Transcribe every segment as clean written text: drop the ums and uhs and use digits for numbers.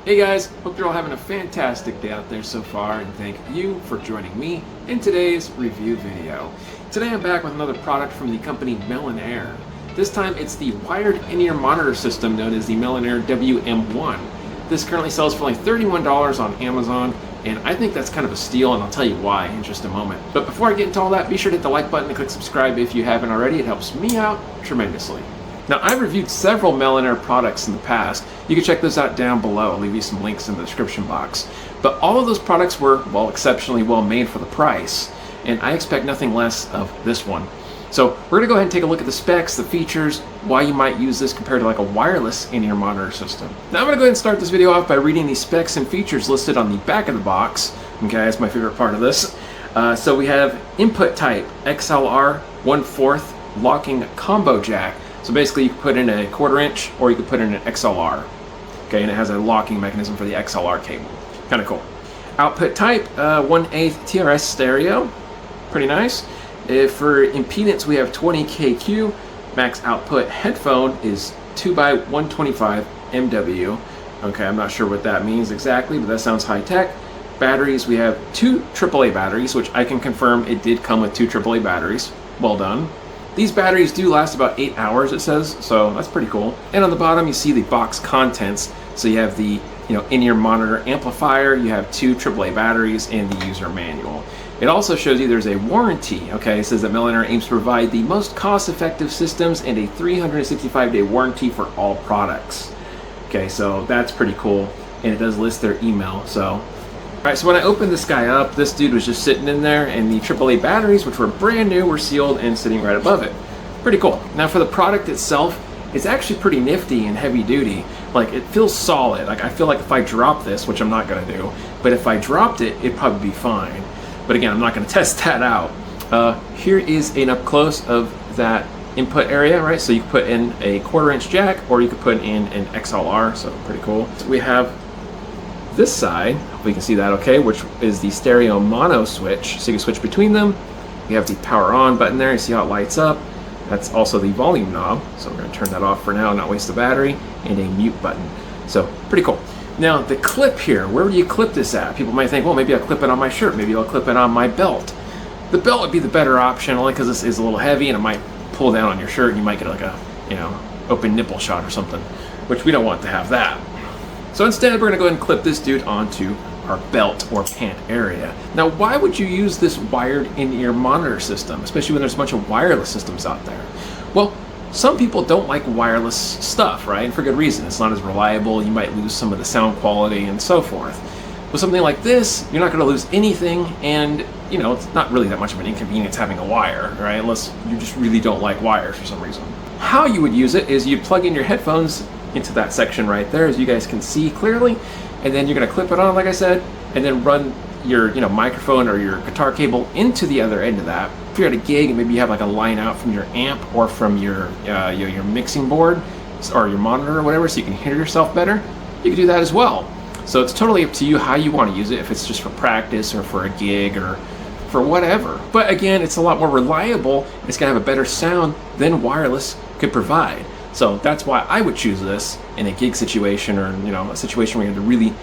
Hey guys, hope you're all having a fantastic day out there so far, and thank you for joining me in today's review video. Today I'm back with another product from the company Melonare. This time it's the wired in-ear monitor system known as the Melonare WM-1. This currently sells for only $31 on Amazon, and I think that's kind of a steal, and I'll tell you why in just a moment. But before I get into all that, be sure to hit the like button and click subscribe if you haven't already. It helps me out tremendously. Now, I've reviewed several Melonare products in the past. You can check those out down below. I'll leave you some links in the description box. But all of those products were, well, exceptionally well made for the price, and I expect nothing less of this one. So we're gonna go ahead and take a look at the specs, the features, why you might use this compared to like a wireless in-ear monitor system. Now I'm gonna go ahead and start this video off by reading the specs and features listed on the back of the box. Okay, that's my favorite part of this. So we have input type, XLR 1/4 locking combo jack. So basically you can put in a 1/4 inch or you could put in an XLR. Okay, and it has a locking mechanism for the XLR cable. Kind of cool. Output type, 1/8 TRS stereo. Pretty nice. For impedance we have 20 kQ. Max output headphone is 2x125 MW. Okay, I'm not sure what that means exactly, but that sounds high tech. Batteries, we have 2 AAA batteries, which I can confirm it did come with 2 AAA batteries. Well done. These batteries do last about 8 hours, it says, so that's pretty cool. And on the bottom, you see the box contents. So you have the in-ear monitor amplifier, you have 2 AAA batteries, and the user manual. It also shows you there's a warranty. Okay, it says that Melonare aims to provide the most cost-effective systems and a 365-day warranty for all products. Okay, so that's pretty cool, and it does list their email. So. Alright, so when I opened this guy up, this dude was just sitting in there, and the AAA batteries, which were brand new, were sealed and sitting right above it. Pretty cool. Now for the product itself, it's actually pretty nifty and heavy duty. Like, it feels solid. Like, I feel like if I drop this, which I'm not going to do, but if I dropped it, it'd probably be fine. But again, I'm not going to test that out. Here is an up close of that input area, right? So you can put in a 1/4 inch jack, or you could put in an XLR, so pretty cool. So we have this side, hopefully you can see that okay, which is the stereo mono switch, so you can switch between them. You have the power on button there, you see how it lights up. That's also the volume knob, so we're going to turn that off for now, not waste the battery, and a mute button. So pretty cool. Now the clip here, where would you clip this at? People might think, well, maybe I'll clip it on my shirt, maybe I'll clip it on my belt. The belt would be the better option, only because this is a little heavy and it might pull down on your shirt and you might get like a, open nipple shot or something, which we don't want to have that. So instead, we're gonna go ahead and clip this dude onto our belt or pant area. Now, why would you use this wired in-ear monitor system, especially when there's a bunch of wireless systems out there? Well, some people don't like wireless stuff, right? And for good reason. It's not as reliable, you might lose some of the sound quality and so forth. With something like this, you're not gonna lose anything, and it's not really that much of an inconvenience having a wire, right? Unless you just really don't like wires for some reason. How you would use it is you plug in your headphones into that section right there, as you guys can see clearly, and then you're going to clip it on, like I said, and then run your microphone or your guitar cable into the other end of that. If you're at a gig and maybe you have like a line out from your amp or from your mixing board or your monitor or whatever, so you can hear yourself better, you can do that as well. So it's totally up to you how you want to use it, if it's just for practice or for a gig or for whatever. But again, it's a lot more reliable. It's going to have a better sound than wireless could provide. So that's why I would choose this in a gig situation, or a situation where you had to really,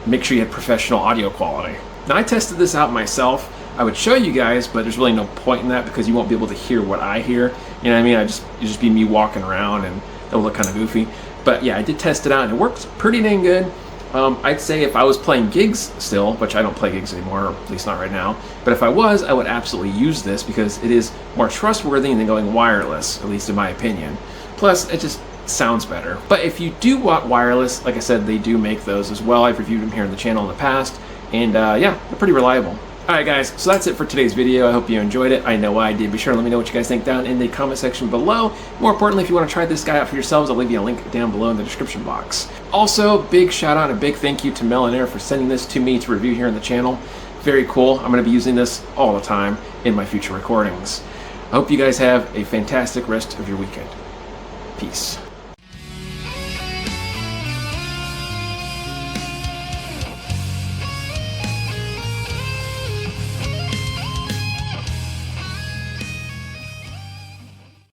make sure you had professional audio quality. Now I tested this out myself. I would show you guys, but there's really no point in that because you won't be able to hear what I hear. You know what I mean? It'd just be me walking around and it'll look kind of goofy. But yeah, I did test it out and it works pretty dang good. I'd say if I was playing gigs still, which I don't play gigs anymore, or at least not right now, but if I was, I would absolutely use this because it is more trustworthy than going wireless, at least in my opinion. Plus, it just sounds better. But if you do want wireless, like I said, they do make those as well. I've reviewed them here on the channel in the past, and yeah, they're pretty reliable. Alright guys, so that's it for today's video. I hope you enjoyed it. I know I did. Be sure to let me know what you guys think down in the comment section below. More importantly, if you want to try this guy out for yourselves, I'll leave you a link down below in the description box. Also, big shout out and a big thank you to Melonare for sending this to me to review here on the channel. Very cool. I'm going to be using this all the time in my future recordings. I hope you guys have a fantastic rest of your weekend. Peace.